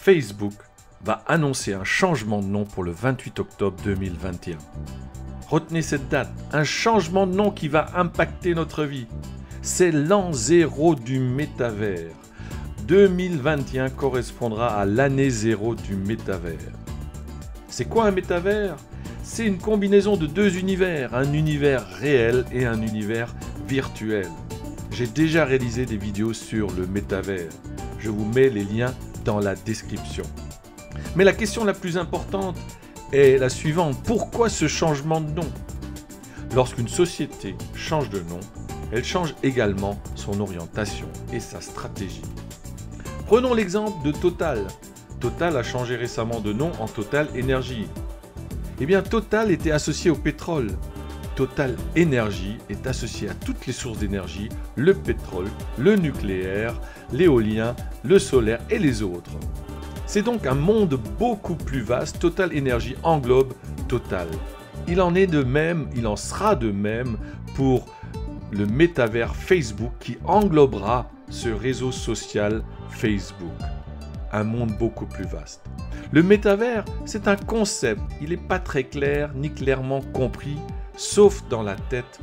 Facebook va annoncer un changement de nom pour le 28 octobre 2021. Retenez cette date, un changement de nom qui va impacter notre vie. C'est l'an 0 du métavers. 2021 correspondra à l'année 0 du métavers. C'est quoi un métavers? C'est une combinaison de deux univers, un univers réel et un univers virtuel. J'ai déjà réalisé des vidéos sur le métavers. Je vous mets les liens dans la description. Mais la question la plus importante est la suivante. Pourquoi ce changement de nom? Lorsqu'une société change de nom, elle change également son orientation et sa stratégie. Prenons l'exemple de Total. Total a changé récemment de nom en Total Energy. Eh bien, Total était associé au pétrole. Total Energy est associé à toutes les sources d'énergie, le pétrole, le nucléaire, l'éolien, le solaire et les autres. C'est donc un monde beaucoup plus vaste. Total Energy englobe Total. Il en est de même, il en sera de même pour le métavers Facebook qui englobera ce réseau social Facebook. Un monde beaucoup plus vaste. Le métavers, c'est un concept. Il n'est pas très clair ni clairement compris, sauf dans la tête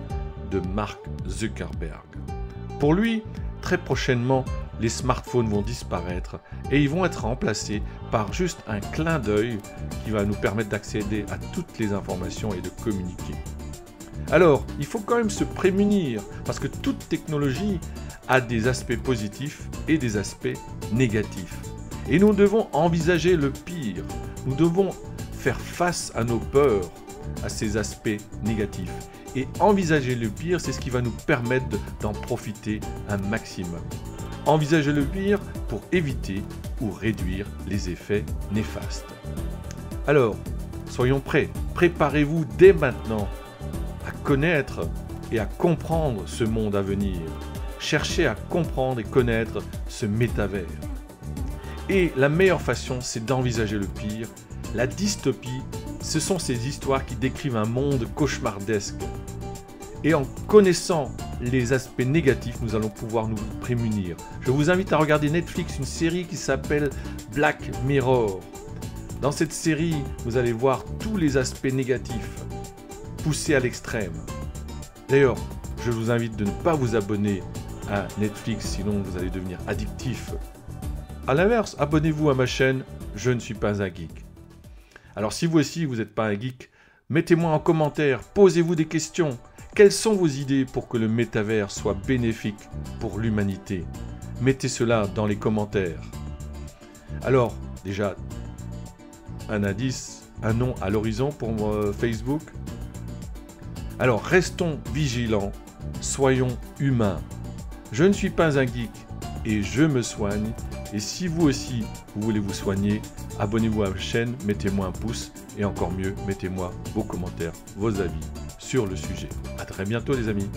de Mark Zuckerberg. Pour lui, très prochainement, les smartphones vont disparaître et ils vont être remplacés par juste un clin d'œil qui va nous permettre d'accéder à toutes les informations et de communiquer. Alors, il faut quand même se prémunir parce que toute technologie a des aspects positifs et des aspects négatifs. Et nous devons envisager le pire. Nous devons faire face à nos peurs, à ces aspects négatifs. Et envisager le pire, c'est ce qui va nous permettre d'en profiter un maximum. Envisager le pire pour éviter ou réduire les effets néfastes. Alors, soyons prêts. Préparez-vous dès maintenant à connaître et à comprendre ce monde à venir. Cherchez à comprendre et connaître ce métavers. Et la meilleure façon, c'est d'envisager le pire. La dystopie, ce sont ces histoires qui décrivent un monde cauchemardesque. Et en connaissant les aspects négatifs, nous allons pouvoir nous prémunir. Je vous invite à regarder Netflix, une série qui s'appelle Black Mirror. Dans cette série, vous allez voir tous les aspects négatifs, poussés à l'extrême. D'ailleurs, je vous invite de ne pas vous abonner à Netflix, sinon vous allez devenir addictif. A l'inverse, abonnez-vous à ma chaîne, je ne suis pas un geek. Alors si vous aussi, vous n'êtes pas un geek, mettez-moi en commentaire, posez-vous des questions. Quelles sont vos idées pour que le métavers soit bénéfique pour l'humanité? Mettez cela dans les commentaires. Alors, déjà, un indice, un nom à l'horizon pour Facebook. Alors, restons vigilants, soyons humains. Je ne suis pas un geek et je me soigne. Et si vous aussi, vous voulez vous soigner, abonnez-vous à ma chaîne, mettez-moi un pouce et encore mieux, mettez-moi vos commentaires, vos avis sur le sujet. À très bientôt les amis.